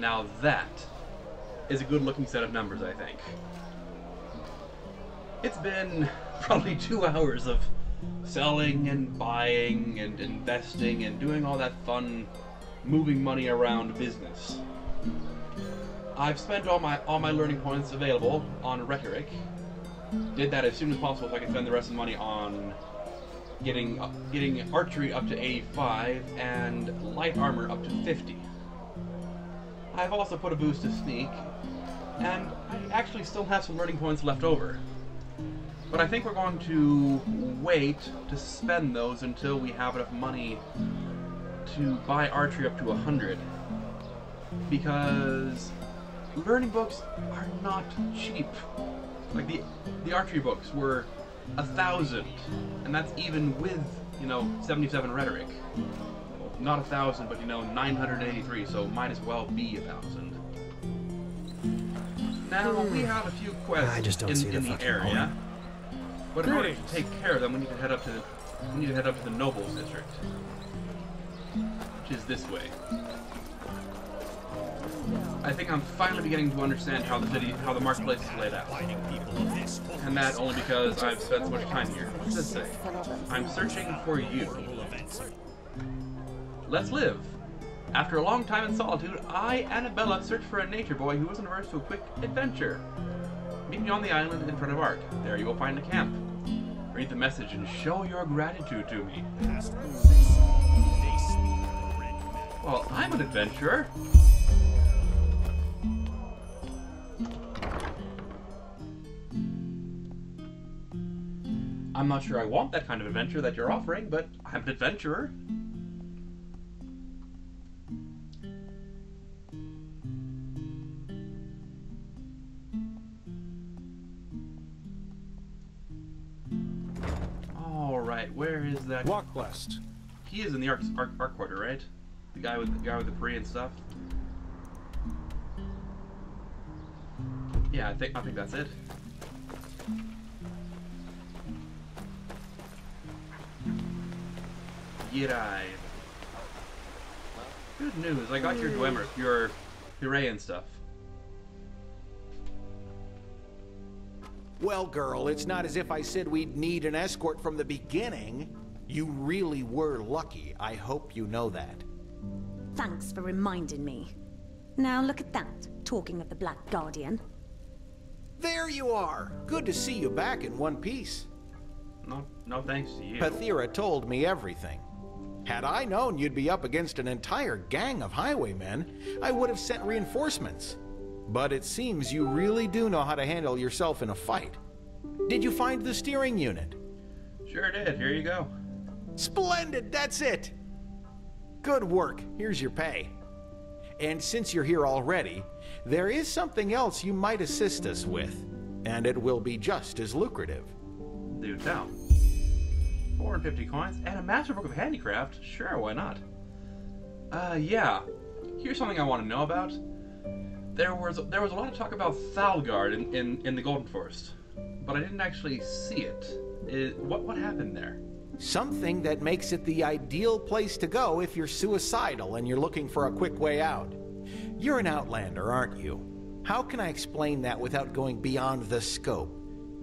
Now that is a good looking set of numbers, I think. It's been probably 2 hours of selling and buying and investing and doing all that fun moving money around business. I've spent all my learning points available on rhetoric. Did that as soon as possible so I could spend the rest of the money on getting archery up to 85 and light armor up to 50. I've also put a boost to sneak, and I actually still have some learning points left over. But I think we're going to wait to spend those until we have enough money to buy archery up to 100. Because learning books are not cheap. Like the archery books were 1,000, and that's even with, 77 rhetoric. Not 1,000, but 983, so might as well be 1,000. Now we have a few quests in the area, but in order to take care of them, we need to head up to the Nobles district, which is this way. I think I'm finally beginning to understand how the marketplace is laid out. And that only because I've spent so much time here. What does this say? I'm searching for you. Let's live. After a long time in solitude, I, Annabella, search for a nature boy who isn't averse to a quick adventure. Meet me on the island in front of Ark. There you will find a camp. Read the message and show your gratitude to me. Well, I'm an adventurer. I'm not sure I want that kind of adventure that you're offering, but I'm an adventurer. Alright, where is that? Walk west. He is in the Ark quarter, right? The guy with the parade and stuff. Yeah, I think that's it. G'day. Good news, I got your Dwemer, your Puree and stuff. Well, girl, it's not as if I said we'd need an escort from the beginning. You really were lucky. I hope you know that. Thanks for reminding me. Now look at that, talking of the Black Guardian. There you are. Good to see you back in one piece. No thanks to you. Pathira told me everything. Had I known you'd be up against an entire gang of highwaymen, I would have sent reinforcements. But it seems you really do know how to handle yourself in a fight. Did you find the steering unit? Sure did. Here you go. Splendid, that's it. Good work. Here's your pay. And since you're here already, there is something else you might assist us with, and it will be just as lucrative. Do tell. 450 coins and a master book of handicraft? Sure, why not? Yeah. Here's something I want to know about. There was a lot of talk about Thalgard in the Golden Forest, but I didn't actually see it. What happened there? Something that makes it the ideal place to go if you're suicidal and you're looking for a quick way out. You're an outlander, aren't you? How can I explain that without going beyond the scope?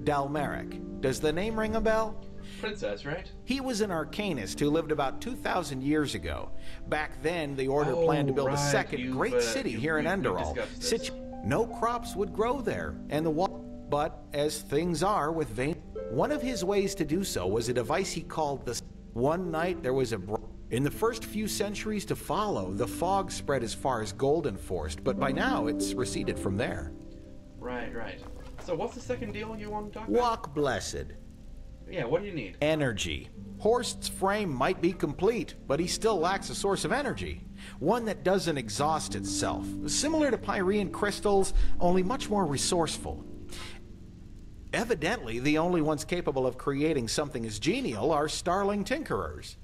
Dalmeric. Does the name ring a bell? Princess, right? He was an arcanist who lived about 2,000 years ago. Back then, the Order planned to build a second great city here in Enderal. No crops would grow there, and the wall. But as things are with Vane, one of his ways to do so was a device he called the. One night there was a. In the first few centuries to follow, the fog spread as far as Golden Forest, but by now it's receded from there. Right. So what's the second deal you want to talk about? Walk Blessed. Yeah, what do you need? Energy. Horst's frame might be complete, but he still lacks a source of energy. One that doesn't exhaust itself. Similar to Pyrean crystals, only much more resourceful. Evidently, the only ones capable of creating something as genial are starling tinkerers.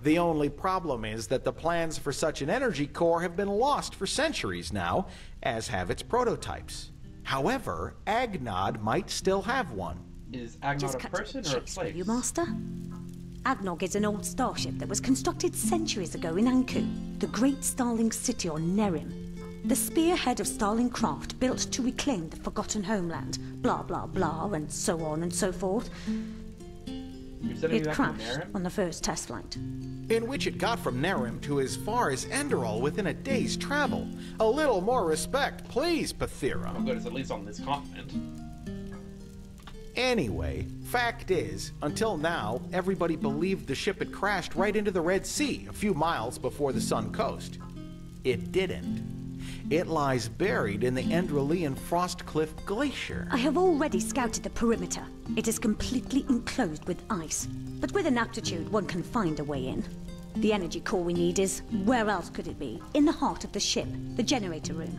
The only problem is that the plans for such an energy core have been lost for centuries now, as have its prototypes. However, Agnod might still have one. Is Agnog a person or a place? You, Master? Agnog is an old starship that was constructed centuries ago in Anku, the great starling city on Nerim. The spearhead of Starling craft built to reclaim the forgotten homeland, blah blah blah, and so on and so forth. It crashed on the first test flight. In which it got from Narim to as far as Enderal within a day's travel. A little more respect, please, Pathira. Oh good, it's at least on this continent. Anyway, fact is, until now, everybody believed the ship had crashed right into the Red Sea a few miles before the Sun coast. It didn't. It lies buried in the Enderalian Frostcliff Glacier. I have already scouted the perimeter. It is completely enclosed with ice. But with an aptitude, one can find a way in. The energy core we need is, where else could it be? In the heart of the ship, the generator room.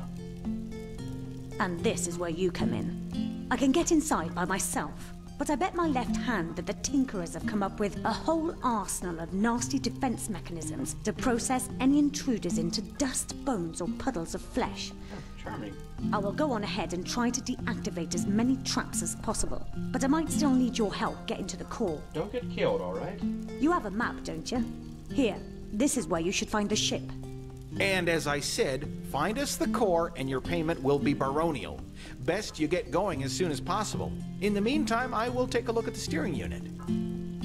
And this is where you come in. I can get inside by myself, but I bet my left hand that the Tinkerers have come up with a whole arsenal of nasty defense mechanisms to process any intruders into dust, bones, or puddles of flesh. Oh, charming. I will go on ahead and try to deactivate as many traps as possible, but I might still need your help getting to the core. Don't get killed, all right? You have a map, don't you? Here, this is where you should find the ship. And as I said, find us the core and your payment will be baronial. Best you get going as soon as possible. In the meantime, I will take a look at the steering unit.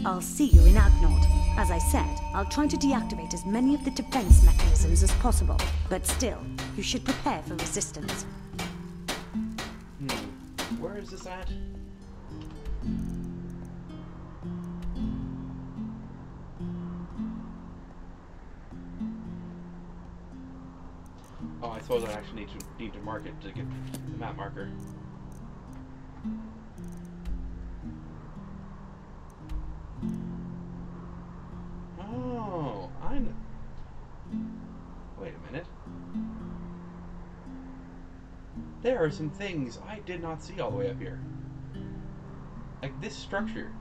I'll see you in Agnord. As I said, I'll try to deactivate as many of the defense mechanisms as possible. But still, you should prepare for resistance. Where is this at? Oh, I suppose I actually need to mark it to get the map marker. Oh, wait a minute. There are some things I did not see all the way up here. Like this structure.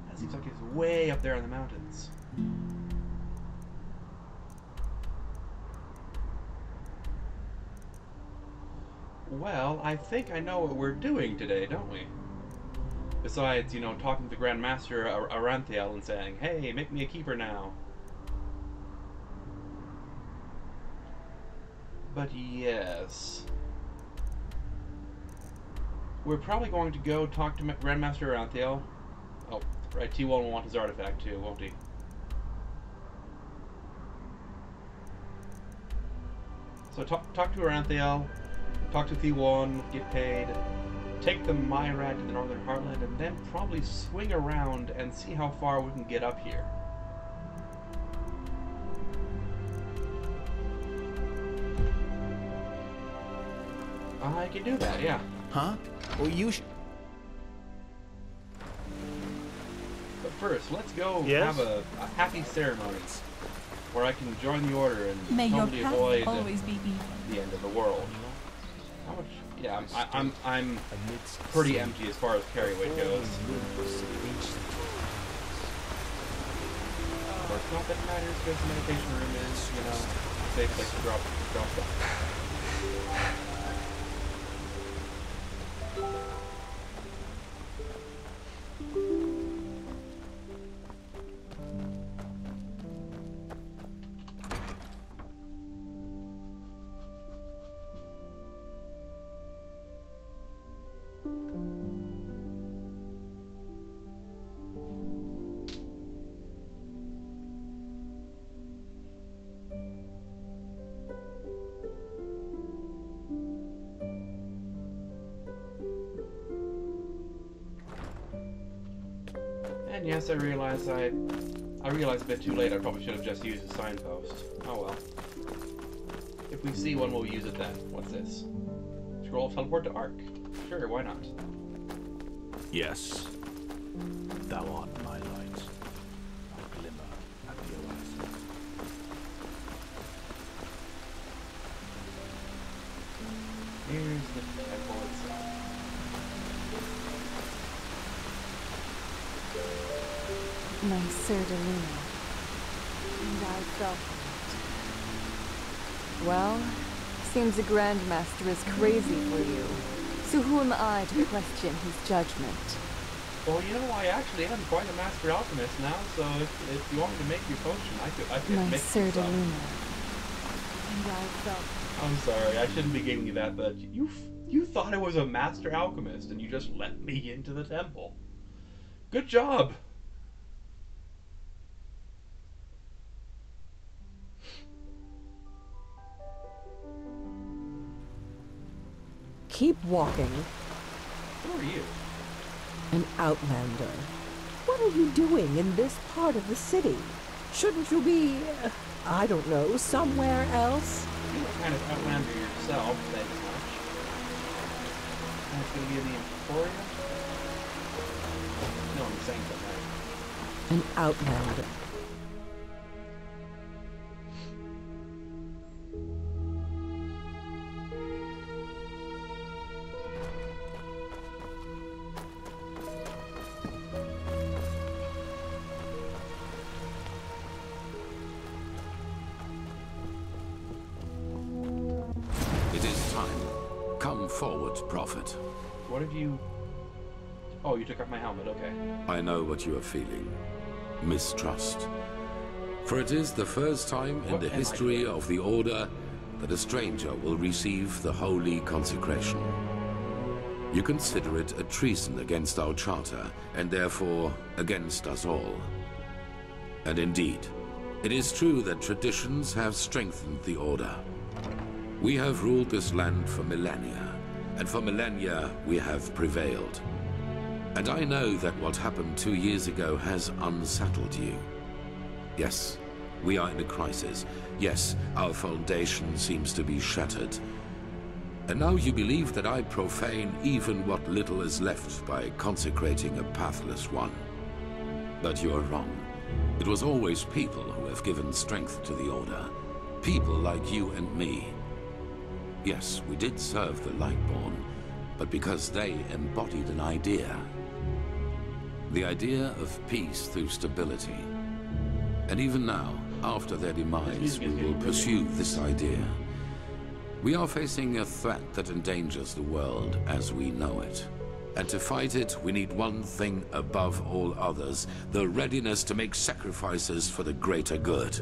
That seems like it's way up there in the mountains. Well, I think I know what we're doing today, don't we? Besides, you know, talking to the Grand Master Aranthiel and saying, hey, make me a keeper now. But yes. We're probably going to go talk to Grandmaster Aranthiel. Oh, right, T1 will want his artifact too, won't he? So talk to Aranthiel. Talk to T1, get paid, take the MyRad to the Northern Heartland, and then probably swing around and see how far we can get up here. I can do that, yeah. Huh? Well, you But first, let's go have a happy ceremony where I can join the order and totally avoid the end of the world. How much? Yeah, I'm pretty empty as far as carry weight goes. Of course, not that it matters because the meditation room is, you know, a safe place to drop stuff. And yes, I realized a bit too late. I probably should have just used a signpost. Oh well. If we see one, we'll use it then. What's this? Scroll teleport to Ark. Sure, why not? Yes. Thou art my light, a glimmer at the oasis. Here's the temple itself. My Sir Deluna, and I felt it. Well, seems the Grandmaster is crazy for you. So who am I to question his judgment? Well, you know, I actually am quite a master alchemist now, so if you want me to make your potion, I could make My Sir some. Deluna, and I felt it. I'm sorry, I shouldn't be giving you that, but you thought I was a master alchemist, and you just let me into the temple. Good job! Keep walking. Who are you? An outlander. What are you doing in this part of the city? Shouldn't you be, I don't know, somewhere else? You were kind of outlander yourself, thanks much. And it's gonna be in the Emporium? No, I'm saying that right. An outlander. Forward, Prophet. What have you... Oh, you took off my helmet, okay. I know what you are feeling. Mistrust. For it is the first time in the history of the Order that a stranger will receive the holy consecration. You consider it a treason against our charter, and therefore against us all. And indeed, it is true that traditions have strengthened the Order. We have ruled this land for millennia. And for millennia, we have prevailed. And I know that what happened 2 years ago has unsettled you. Yes, we are in a crisis. Yes, our foundation seems to be shattered. And now you believe that I profane even what little is left by consecrating a pathless one. But you are wrong. It was always people who have given strength to the Order. People like you and me. Yes, we did serve the Lightborn, but because they embodied an idea. The idea of peace through stability. And even now, after their demise, we will pursue this idea. We are facing a threat that endangers the world as we know it. And to fight it, we need one thing above all others, the readiness to make sacrifices for the greater good.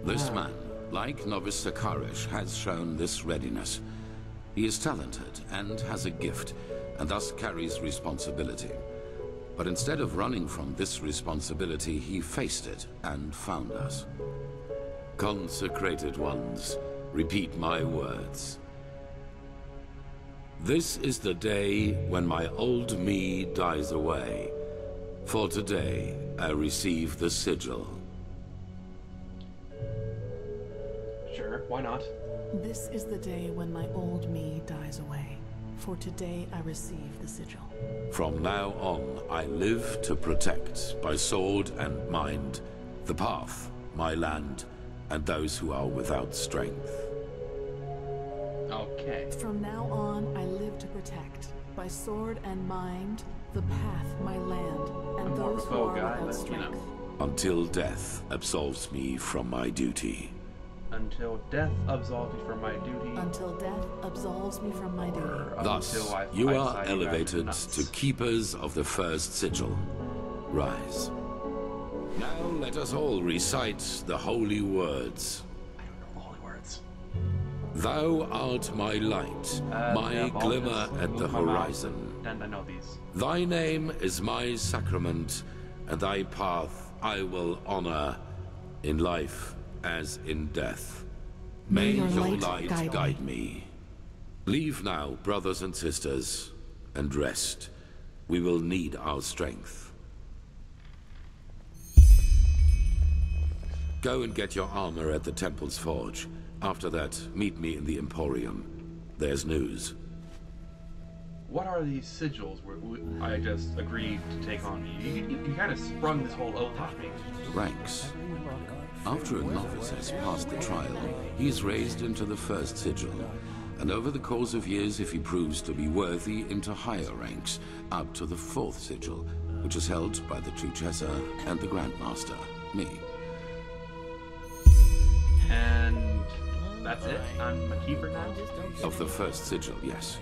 This man, like Novice Sakarish, has shown this readiness. He is talented and has a gift, and thus carries responsibility. But instead of running from this responsibility, he faced it and found us. Consecrated ones, repeat my words. This is the day when my old me dies away. For today, I receive the sigil. Sure, why not? This is the day when my old me dies away. For today I receive the sigil. From now on, I live to protect, by sword and mind, the path, my land, and those who are without strength. Okay. From now on, I live to protect, by sword and mind, the path, my land, and those who are without strength. Until death absolves me from my duty. Until death absolves me from my duty. Until death absolves me from my duty. Thus, you are elevated to keepers of the first sigil. Rise. Now let us all recite the holy words. I don't know the holy words. Thou art my light, my glimmer at the horizon. And I know these. Thy name is my sacrament, and thy path I will honor in life as in death. May your light guide me. Leave now, brothers and sisters, and rest. We will need our strength. Go and get your armor at the temple's forge. After that, meet me in the Emporium. There's news. What are these sigils I just agreed to take on me? You kind of sprung this whole oath on me. Ranks. After a novice has passed the trial, he is raised into the first sigil, and over the course of years, if he proves to be worthy, into higher ranks, up to the fourth sigil, which is held by the Truchessa and the Grandmaster, me. And that's it? I'm a keeper now? Of the first sigil, yes.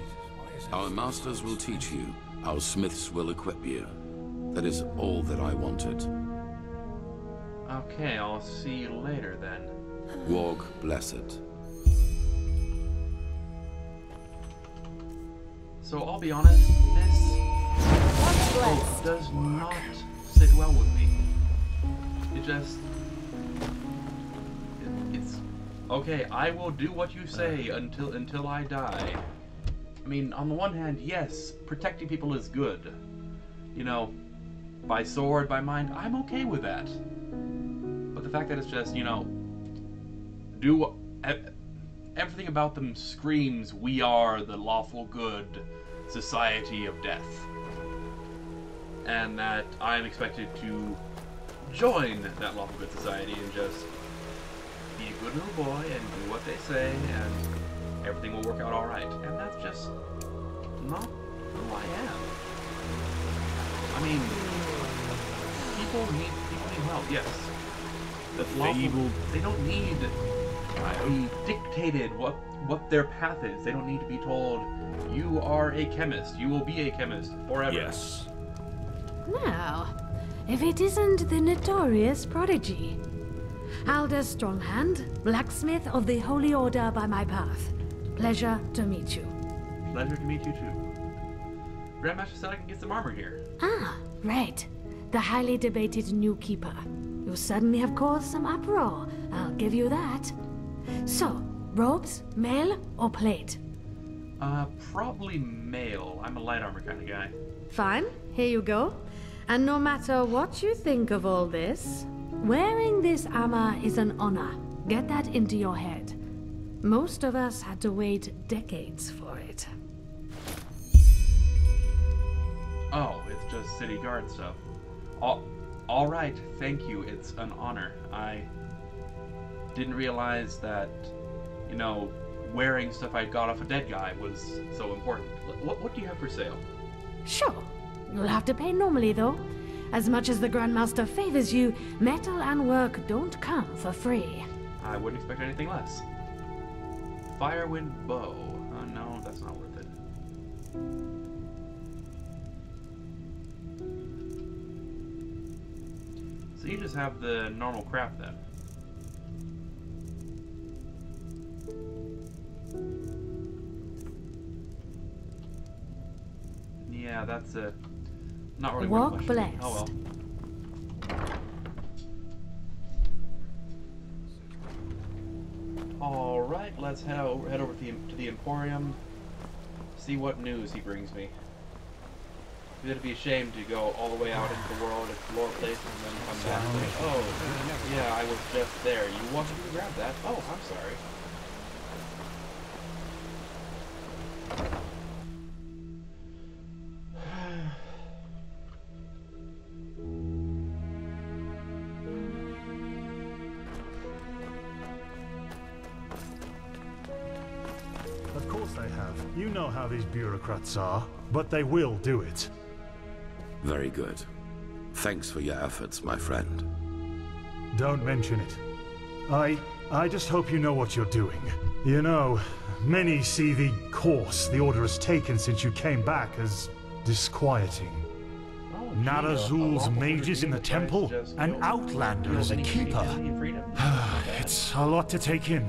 Our masters will teach you, our smiths will equip you. That is all that I wanted. Okay, I'll see you later then. Walk blessed. So I'll be honest, this does not sit well with me. It just... It's... Okay, I will do what you say until I die. I mean, on the one hand, yes, protecting people is good. You know, by sword, by mind, I'm okay with that. But the fact that it's just, you know, everything about them screams, we are the lawful good society of death. And that I'm expected to join that lawful good society and just be a good little boy and do what they say and everything will work out alright. And that's just not who I am. I mean, people need help, yes. They don't need to be dictated what their path is. They don't need to be told, you are a chemist, you will be a chemist forever. Yes. Now, if it isn't the notorious prodigy. Alder Stronghand, blacksmith of the Holy Order by my path. Pleasure to meet you. Pleasure to meet you too. Grandmaster said I can get some armor here. Ah, right. The highly debated new keeper. You suddenly have caused some uproar. I'll give you that. So, robes, mail, or plate? Probably mail. I'm a light armor kind of guy. Fine, here you go. And no matter what you think of all this, wearing this armor is an honor. Get that into your head. Most of us had to wait decades for it. Oh, it's just city guard stuff. All right, thank you. It's an honor. I didn't realize that, you know, wearing stuff I got off a dead guy was so important. What do you have for sale? Sure. You'll have to pay normally, though. As much as the Grandmaster favors you, metal and work don't come for free. I wouldn't expect anything less. Firewind bow. No, that's not worth it. So you just have the normal crap then. Yeah, that's a not really Walk blessed. Oh well. All right, let's head over to the Emporium. See what news he brings me. It'd be a shame to go all the way out into the world, explore places, and then come back and say, "Oh, yeah, I was just there. You wanted to grab that? Oh, I'm sorry." Of course they have. You know how these bureaucrats are, but they will do it. Very good. Thanks for your efforts, my friend. Don't mention it. I just hope you know what you're doing. You know, many see the course the Order has taken since you came back as disquieting. Narazul's mages in the temple, and Outlander as a keeper. It's a lot to take in.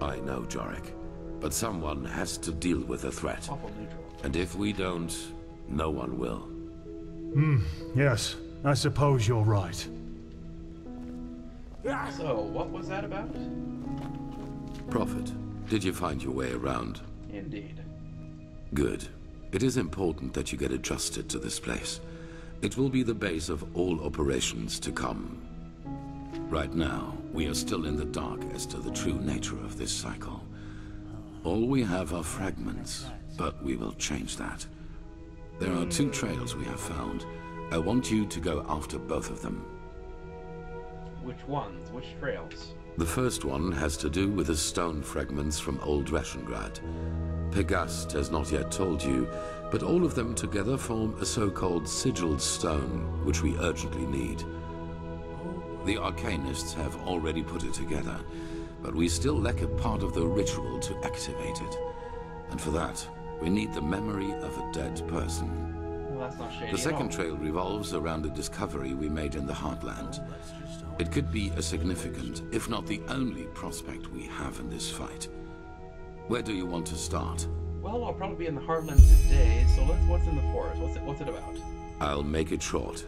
I know, Jorik, but someone has to deal with the threat. And if we don't, no one will. Yes, I suppose you're right. So, what was that about? Prophet, did you find your way around? Indeed. Good. It is important that you get adjusted to this place. It will be the base of all operations to come. Right now, we are still in the dark as to the true nature of this cycle. All we have are fragments, but we will change that. There are 2 trails we have found. I want you to go after both of them. Which ones? Which trails? The first one has to do with the stone fragments from Old Rashengrad. Pegast has not yet told you, but all of them together form a so-called sigilled stone, which we urgently need. The Arcanists have already put it together, but we still lack a part of the ritual to activate it. And for that, we need the memory of a dead person. Well, that's not shady The second at all. trail revolves around a discovery we made in the Heartland. It could be a significant, if not the only prospect we have in this fight. Where do you want to start? Well, I'll probably be in the Heartlands today, so what's in the forest? What's it about? I'll make it short.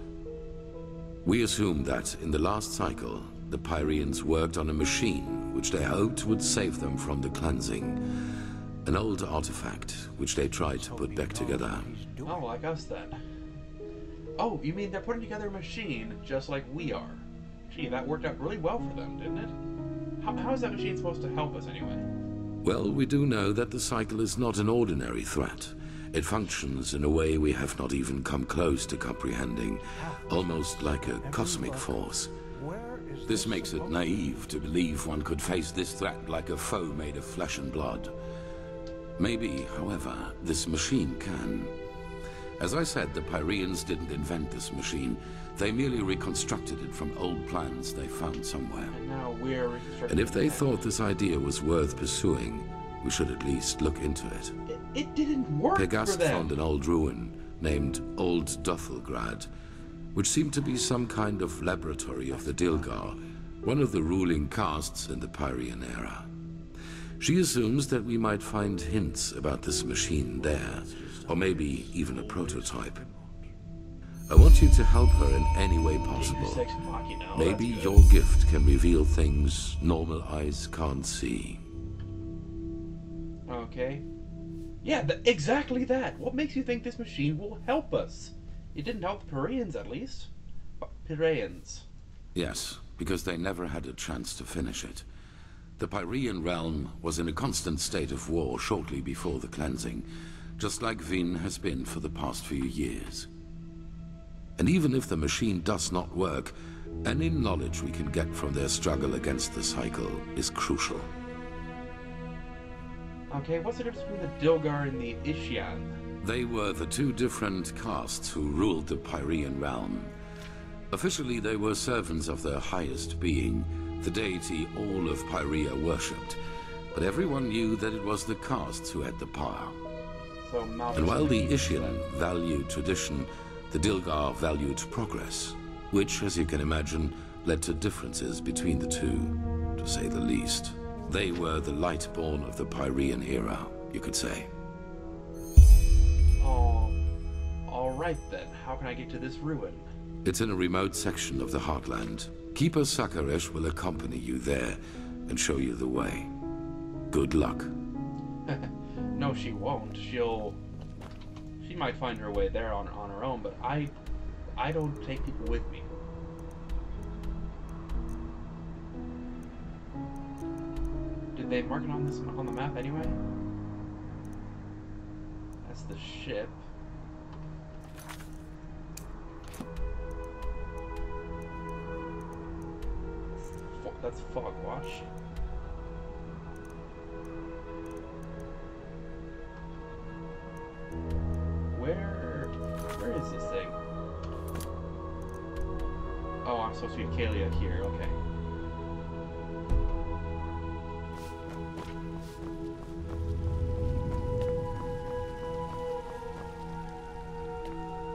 We assume that in the last cycle, the Pyreans worked on a machine which they hoped would save them from the cleansing. An old artifact which they tried to put back together. Oh, like us then. Oh, you mean they're putting together a machine just like we are? Gee, that worked out really well for them, didn't it? How is that machine supposed to help us anyway? Well, we do know that the cycle is not an ordinary threat. It functions in a way we have not even come close to comprehending, almost like a cosmic force. This makes it naive to believe one could face this threat like a foe made of flesh and blood. Maybe, however, this machine can. As I said, the Pyreans didn't invent this machine. They merely reconstructed it from old plans they found somewhere. And now we're reconstructing. And if they thought this idea was worth pursuing, we should at least look into it. It didn't work Pegast for them. found an old ruin named Old Duthelgrad, which seemed to be some kind of laboratory of the Dilgar, one of the ruling castes in the Pyrean era. She assumes that we might find hints about this machine there, or maybe even a prototype. I want you to help her in any way possible. Maybe your gift can reveal things normal eyes can't see. Okay. Yeah, exactly that. What makes you think this machine will help us? It didn't help the Pyreans, at least. Pyreans. Yes, because they never had a chance to finish it. The Pyrean realm was in a constant state of war shortly before the cleansing, just like Vin has been for the past few years. And even if the machine does not work, any knowledge we can get from their struggle against the cycle is crucial. Okay, what's the difference between the Dilgar and the Ishian? They were the two different castes who ruled the Pyrean realm. Officially, they were servants of their highest being, the deity all of Pyrea worshipped, but everyone knew that it was the castes who had the power. So and while the Ishian valued tradition, the Dilgar valued progress, which, as you can imagine, led to differences between the two, to say the least. They were the light-born of the Pyrean era, you could say. Oh, alright then. How can I get to this ruin? It's in a remote section of the Heartland. Keeper Sakaresh will accompany you there and show you the way. Good luck. No, she won't. She might find her way there on her own, but I don't take people with me. Did they mark it on the map anyway? That's the ship. That's Fogwatch. Where is this thing? Oh, I'm supposed to be Kalia here, okay.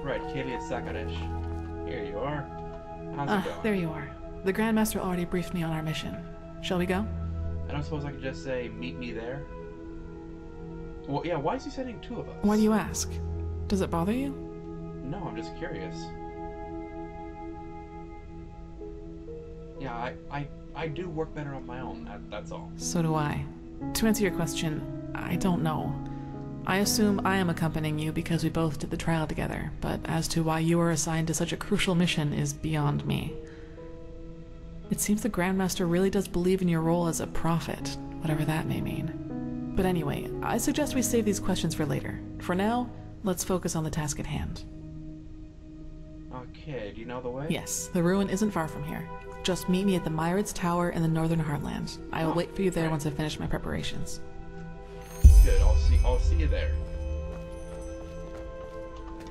Right, Kalia Sakaresh. Here you are. How's it going? There you are. The Grandmaster already briefed me on our mission. Shall we go? I don't suppose I could just say, meet me there? Well, yeah, why is he sending two of us? Why do you ask? Does it bother you? No, I'm just curious. Yeah, I do work better on my own, that's all. So do I. To answer your question, I don't know. I assume I am accompanying you because we both did the trial together, but as to why you were assigned to such a crucial mission is beyond me. It seems the Grandmaster really does believe in your role as a prophet, whatever that may mean. But anyway, I suggest we save these questions for later. For now, let's focus on the task at hand. Okay, do you know the way? Yes, the ruin isn't far from here. Just meet me at the Myrids Tower in the Northern Heartland. I will wait for you there once I finish my preparations. Good, I'll see you there.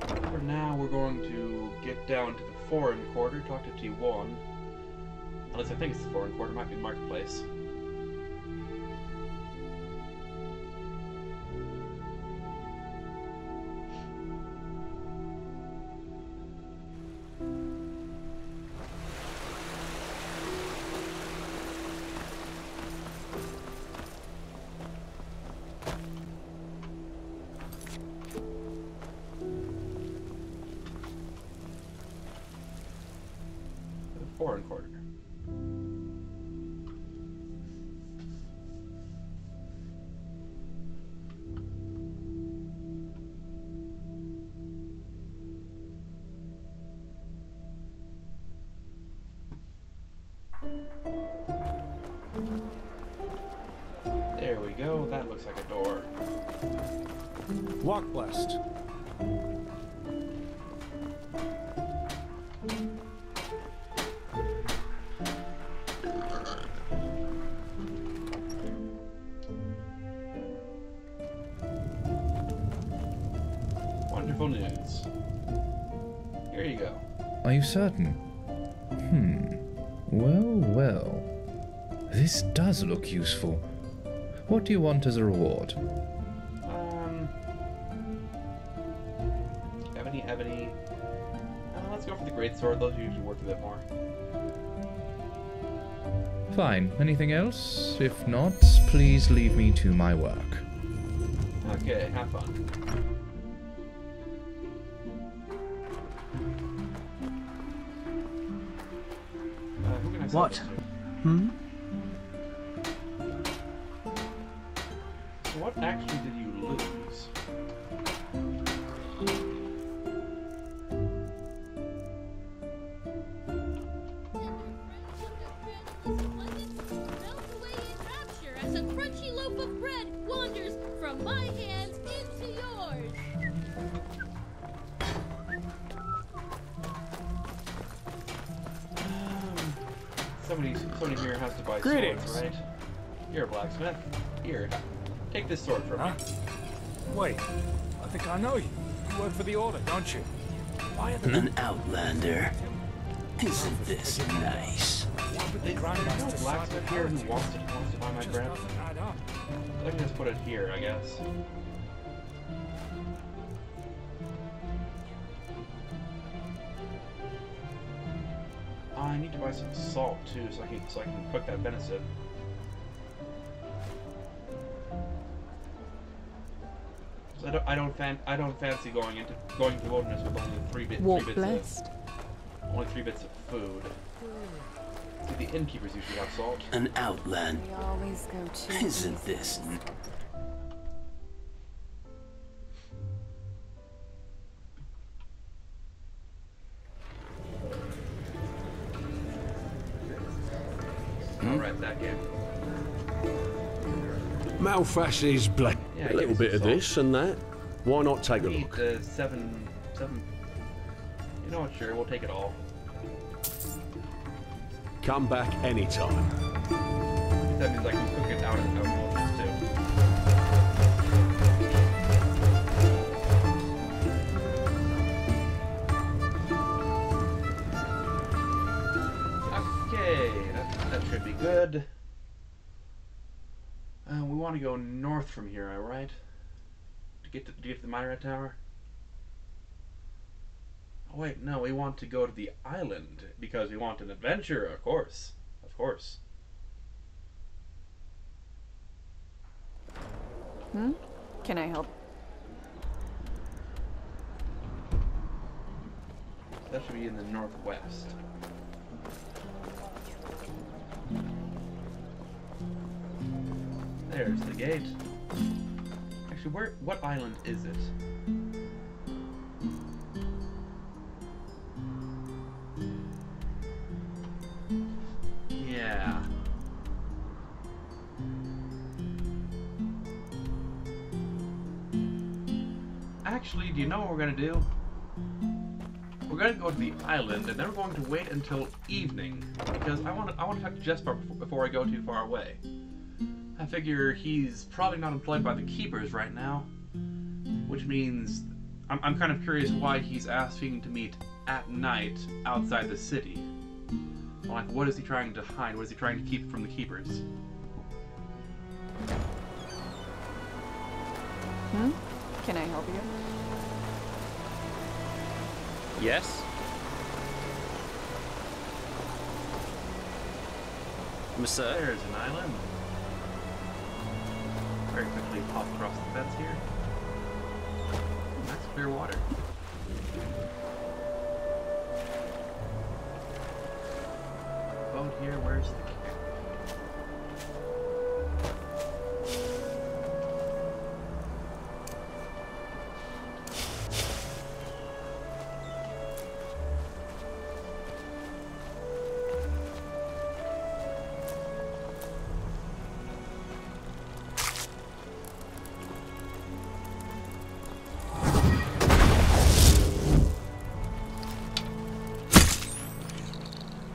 For now, we're going to get down to the foreign quarter, talk to T1. Unless I think it's the foreign quarter, it might be the marketplace. foreign quarter. There we go. That looks like a door. Walk blessed. Wonderful news. Here you go. Are you certain? Well. This does look useful. What do you want as a reward? Ebony. Let's go for the great sword. Those usually work a bit more. Fine. Anything else? If not, please leave me to my work. Okay, have fun. Who can I sell What? this to? What actually did you lose? As a crunchy loaf of bread wanders from my hands into yours. Somebody here has to buy Greetings. swords, right? You're a blacksmith. Here, take this sword from me. Wait, I think I know you. You work for the Order, don't you? Why are the An outlander. Isn't this nice? There's no blacksmith here who wants to buy my bread. add up. I can just put it here, I guess. I need to buy some salt too, so I can cook that venison. So I don't fancy going to the wilderness with only three bits of food. See, the innkeepers usually have salt. An outlander. We always go to. Isn't this? Alright, that game. Malfash is black. Yeah, A little bit of this and that. Why not take a Need look? seven. You know what? Sure, we'll take it all. Come back anytime. That means I can cook it out of wilderness too. Okay, that should be good. We want to go north from here, alright? To get to the Myra Tower? Oh wait, no, we want to go to the island because we want an adventure, of course. Of course. Can I help? That should be in the northwest. There's the gate. Actually, what island is it? Yeah. Actually, do you know what we're gonna do? We're gonna go to the island, and then we're going to wait until evening because I want to talk to Jesper before I go too far away. I figure he's probably not employed by the keepers right now, which means I'm kind of curious why he's asking to meet at night outside the city. Like, what is he trying to hide? What is he trying to keep from the keepers? Can I help you? Yes? Monsieur? There's an island. Very quickly hop across the fence here. Nice clear water. here. Where's the camp?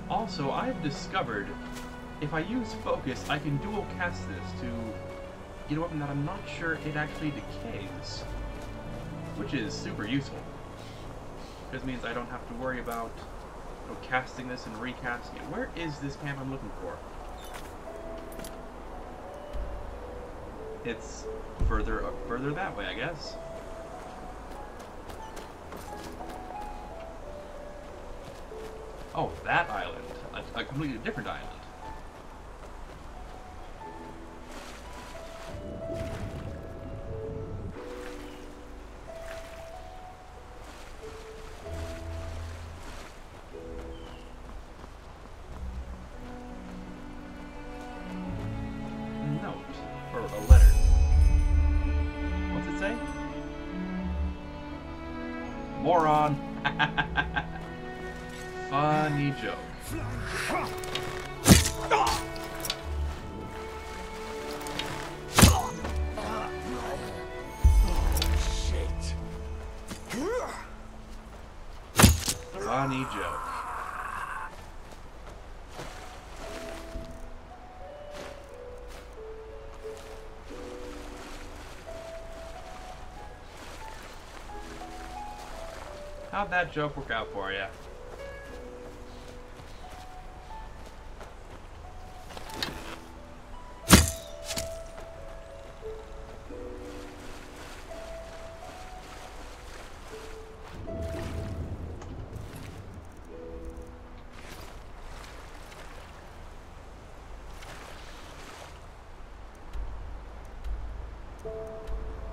Also, I've discovered if I use focus, I can dual cast this to get a weapon that I'm not sure it actually decays, which is super useful. This means I don't have to worry about casting this and recasting it. Where is this camp I'm looking for? It's further that way, I guess. Oh, that island. A completely different island. Note. Or a letter. What's it say? Moron! Funny joke. Funny joke. How'd that joke work out for you?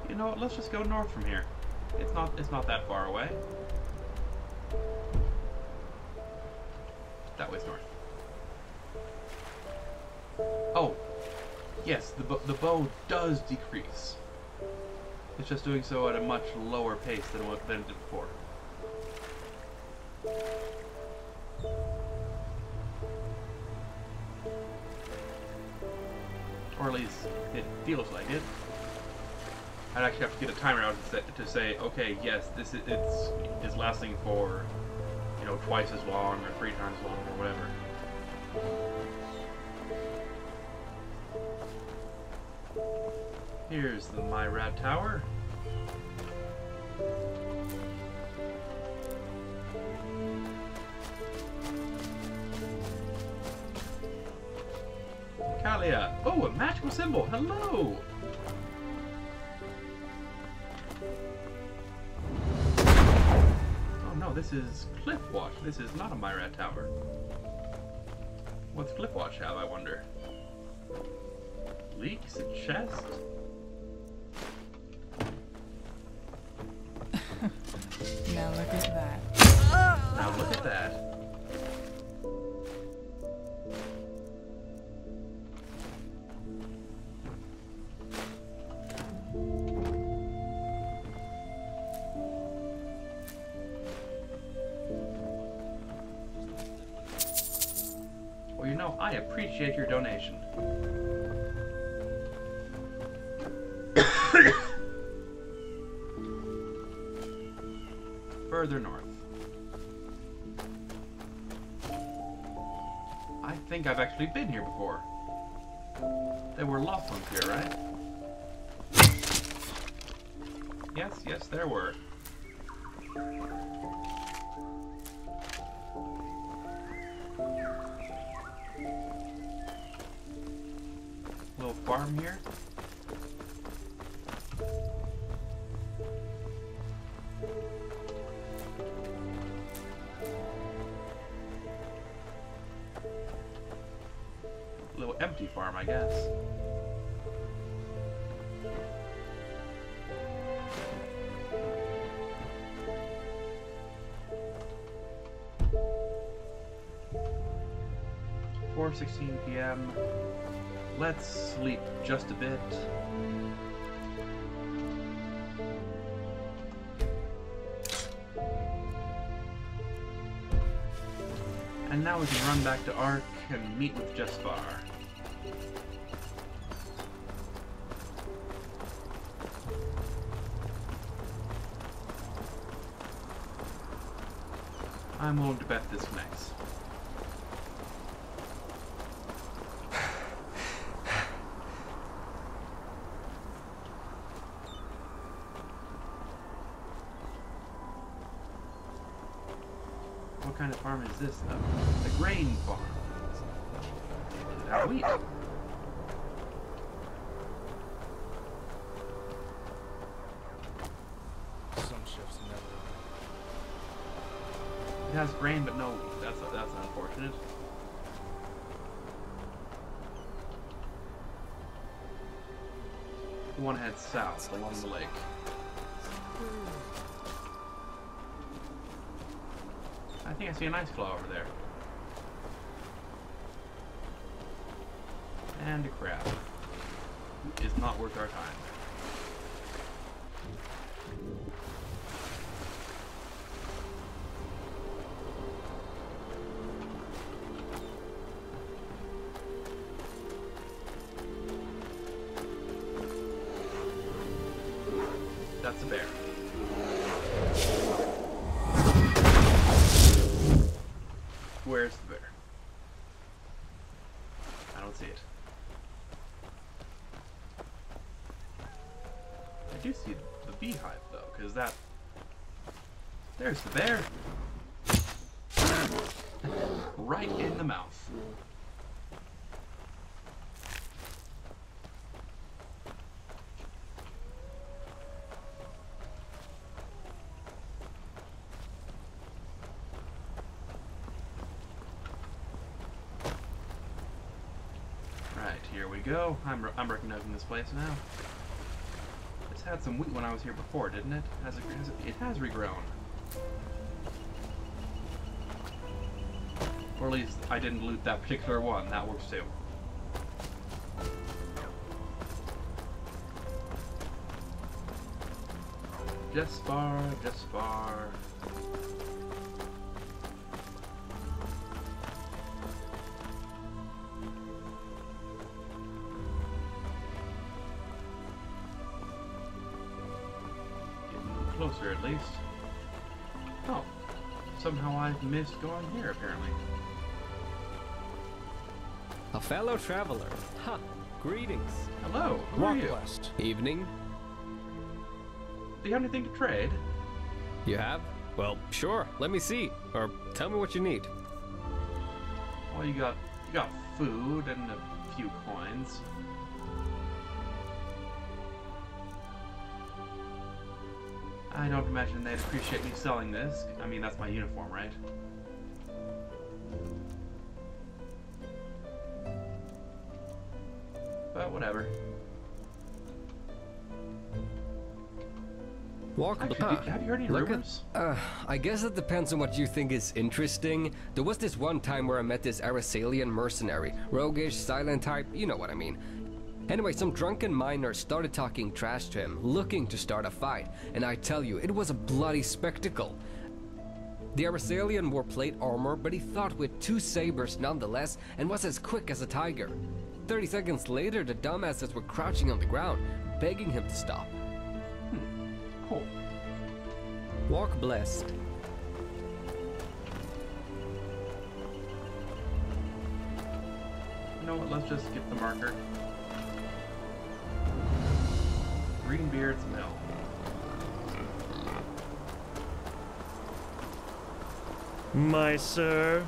You know what, let's just go north from here. It's not that far away. That way's north. Oh, yes, the bow does decrease. It's just doing so at a much lower pace than it did before. Or at least it feels like it. I'd actually have to get a timer out to say, okay, yes, this is lasting for, you know, twice as long or 3 times long or whatever. Here's the MoreHUD tower. Kalia. Oh, a magical symbol. Hello. This is Cliffwatch. This is not a MoreHUD tower. What's Cliffwatch have, I wonder? Leaks? A chest? Now look at that. Now look at that. Well, you know, I appreciate your donation. Further north. I think I've actually been here before. There were lost ones here, right? Yes, there were. Little farm here. Little empty farm, I guess. 4:16 p.m. Let's sleep just a bit. And now we can run back to Ark and meet with Jespar. I'm willing to bet this connects. What kind of farm is this, though? A grain farm. Is that wheat? Some chefs never. It has grain, but no wheat. That's unfortunate. We want to head south along the lake. I think I see an ice claw over there. And a crab. Is not worth our time. That's a bear. Where's the bear? I don't see it. I do see the beehive though, because that... There's the bear! Right in the mouth. Here we go. I'm recognizing this place now. This had some wheat when I was here before, didn't it? It has regrown. Or at least I didn't loot that particular one. That works too. Jespar. Closer at least. Oh, somehow I've missed going here apparently. A fellow traveler. Ha! Greetings. Hello, who are you? Evening. Do you have anything to trade? You have? Well, sure. Let me see. Or tell me what you need. Well, you got food and a few coins. I don't imagine they'd appreciate me selling this. I mean, that's my uniform, right? But whatever. Actually, have you heard any rumors? I guess it depends on what you think is interesting. There was this one time where I met this Aracelian mercenary. Roguish, silent type, you know what I mean. Anyway, some drunken miners started talking trash to him, looking to start a fight, and I tell you, it was a bloody spectacle. The Aracelian wore plate armor, but he fought with 2 sabers nonetheless, and was as quick as a tiger. 30 seconds later, the dumbasses were crouching on the ground, begging him to stop. Cool. Walk blessed. You know what, let's just skip the marker. Greenbeard's Mill. My sir?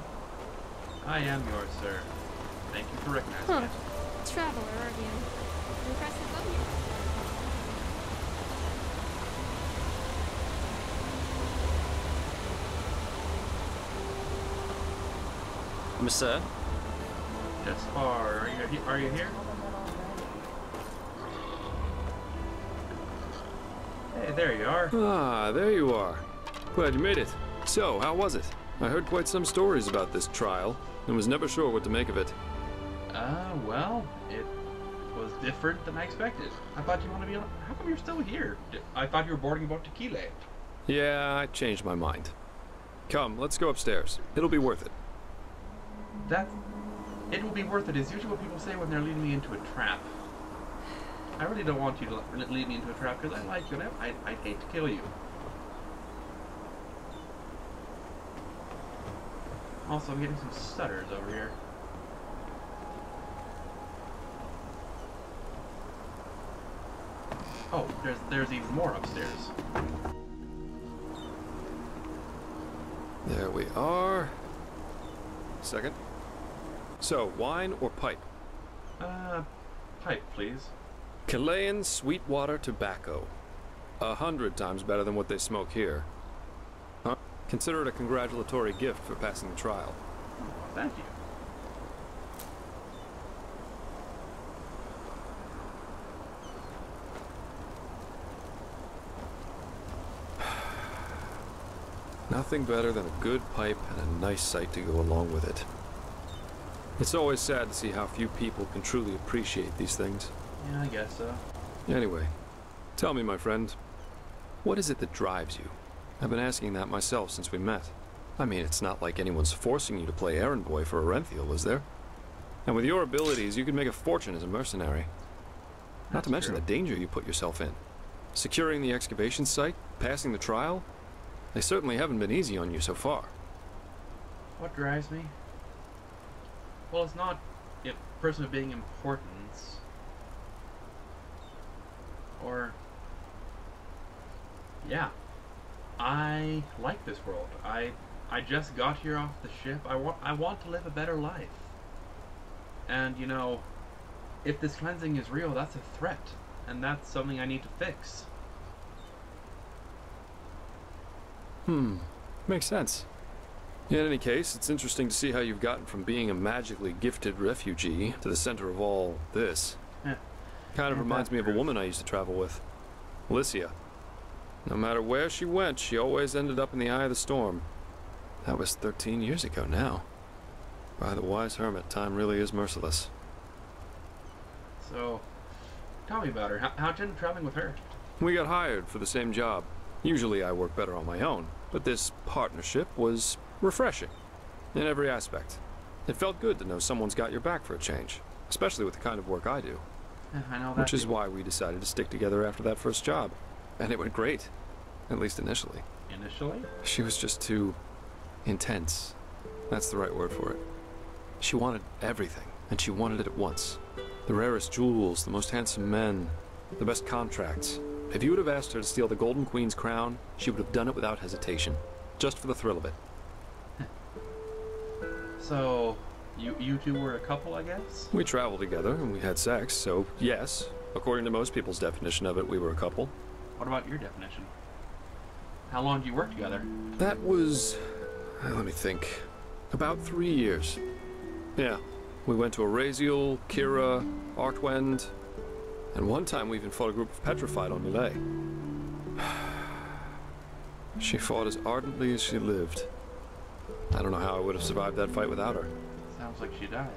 I am yours, sir. Thank you for recognizing it. Traveler, aren't you? Impressive of you. Monsieur? Jespar, are you here? Hey, there you are. Ah, there you are. Glad you made it. So, how was it? I heard quite some stories about this trial, and was never sure what to make of it. Well, it was different than I expected. I thought you want to be on... How come you're still here? I thought you were boarding a boat to Kile. Yeah, I changed my mind. Come, let's go upstairs. It'll be worth it. It will be worth it is usually what people say when they're leading me into a trap. I really don't want you to lead me into a trap because I like you and I'd hate to kill you. Also, I'm getting some stutters over here. Oh, there's even more upstairs. There we are. Second. So, wine or pipe? Pipe, please. Chilean sweetwater tobacco. 100 times better than what they smoke here. Huh? Consider it a congratulatory gift for passing the trial. Oh, thank you. Nothing better than a good pipe and a nice sight to go along with it. It's always sad to see how few people can truly appreciate these things. Yeah, I guess so. Anyway, tell me, my friend, what is it that drives you? I've been asking that myself since we met. I mean, it's not like anyone's forcing you to play errand boy for Orenthiel, is there? And with your abilities, you could make a fortune as a mercenary. Not to mention the danger you put yourself in. Securing the excavation site, passing the trial, they certainly haven't been easy on you so far. What drives me? Well, it's not a person of being importance. Or... yeah. I like this world. I just got here off the ship. I want to live a better life. And, you know, if this cleansing is real, that's a threat. And that's something I need to fix. Makes sense. In any case, it's interesting to see how you've gotten from being a magically gifted refugee to the center of all this. Yeah. Kind of reminds me of a woman I used to travel with. Alicia. No matter where she went, she always ended up in the eye of the storm. That was 13 years ago now. By the wise hermit, time really is merciless. So, tell me about her. How'd you end up traveling with her? We got hired for the same job. Usually I work better on my own, but this partnership was refreshing in every aspect. It felt good to know someone's got your back for a change, especially with the kind of work I do. Yeah, I know that. Which is why we decided to stick together after that first job. And it went great, at least initially. Initially? She was just too intense. That's the right word for it. She wanted everything, and she wanted it at once. The rarest jewels, the most handsome men, the best contracts. If you would have asked her to steal the Golden Queen's crown, she would have done it without hesitation, just for the thrill of it. So, you two were a couple, I guess? We traveled together, and we had sex, so yes, according to most people's definition of it, we were a couple. What about your definition? How long do you work together? That was... let me think. About 3 years. Yeah. We went to Araziel, Kira, Artwend, and one time we even fought a group of Petrified on Millet. She fought as ardently as she lived. I don't know how I would have survived that fight without her. Sounds like she died.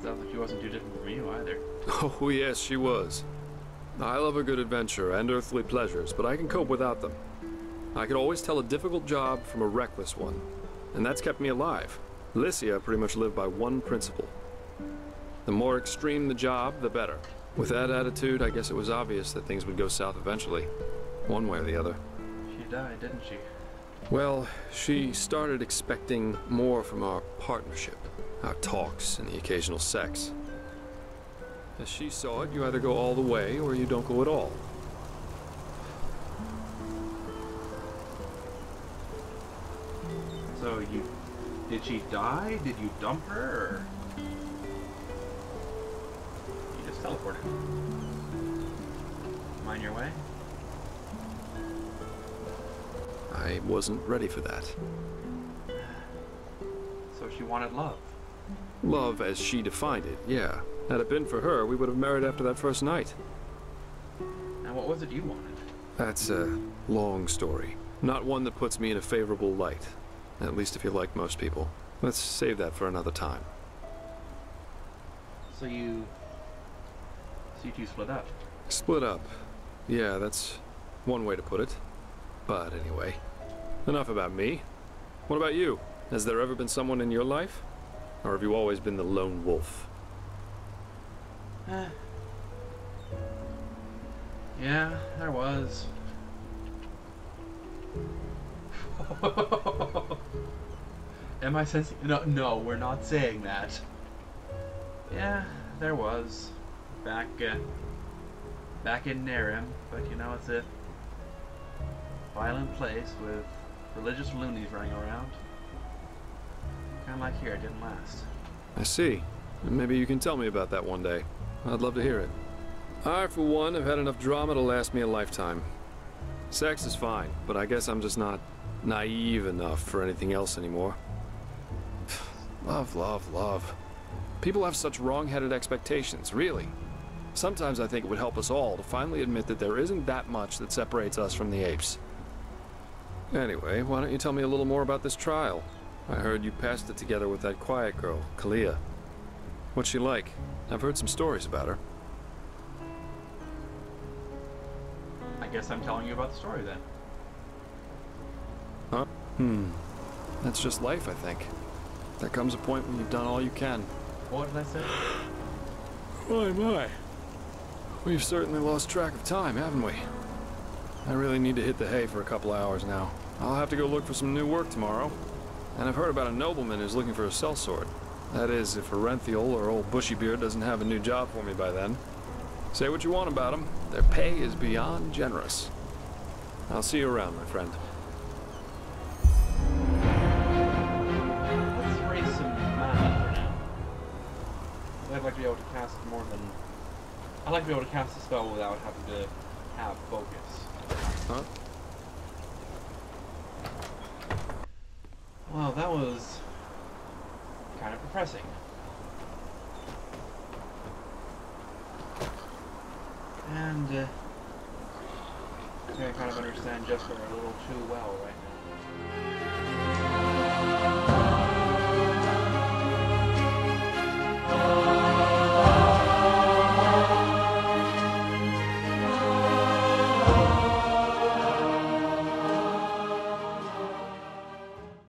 Sounds like she wasn't too different from you either. Oh yes, she was. I love a good adventure and earthly pleasures, but I can cope without them. I could always tell a difficult job from a reckless one, and that's kept me alive. Alicia pretty much lived by one principle. The more extreme the job, the better. With that attitude, I guess it was obvious that things would go south eventually, one way or the other. She died, didn't she? Well, she started expecting more from our partnership, our talks, and the occasional sex. As she saw it, you either go all the way or you don't go at all. So did she die? Did you dump her, or you just teleported? Mind your way? I wasn't ready for that. So she wanted love. Love as she defined it, yeah. Had it been for her, we would have married after that first night. Now what was it you wanted? That's a long story. Not one that puts me in a favorable light. At least if you're like most people. Let's save that for another time. So you two split up? Split up. Yeah, that's one way to put it. But anyway, enough about me. What about you? Has there ever been someone in your life? Or have you always been the lone wolf? Yeah, there was. Am I sensing? No, we're not saying that. Yeah, there was. Back in Narim, but you know, it's a violent place with religious loonies running around. Kinda like here, it didn't last. I see. Maybe you can tell me about that one day. I'd love to hear it. I, for one, have had enough drama to last me a lifetime. Sex is fine, but I guess I'm just not naive enough for anything else anymore. Love, love, love. People have such wrong-headed expectations, really. Sometimes I think it would help us all to finally admit that there isn't that much that separates us from the apes. Anyway, why don't you tell me a little more about this trial? I heard you passed it together with that quiet girl, Kalia. What's she like? I've heard some stories about her. I guess I'm telling you about the story then. Huh? That's just life, I think. There comes a point when you've done all you can. What did I say? My. We've certainly lost track of time, haven't we? I really need to hit the hay for a couple hours now. I'll have to go look for some new work tomorrow. And I've heard about a nobleman who's looking for a sellsword. That is, if Arenthiel or old Bushybeard doesn't have a new job for me by then. Say what you want about them. Their pay is beyond generous. I'll see you around, my friend. Let's raise some mana for now. I'd like to be able to cast more than... I'd like to be able to cast a spell without having to have focus. Huh? Well, that was kind of depressing. And I kind of understand Jesper a little too well right now.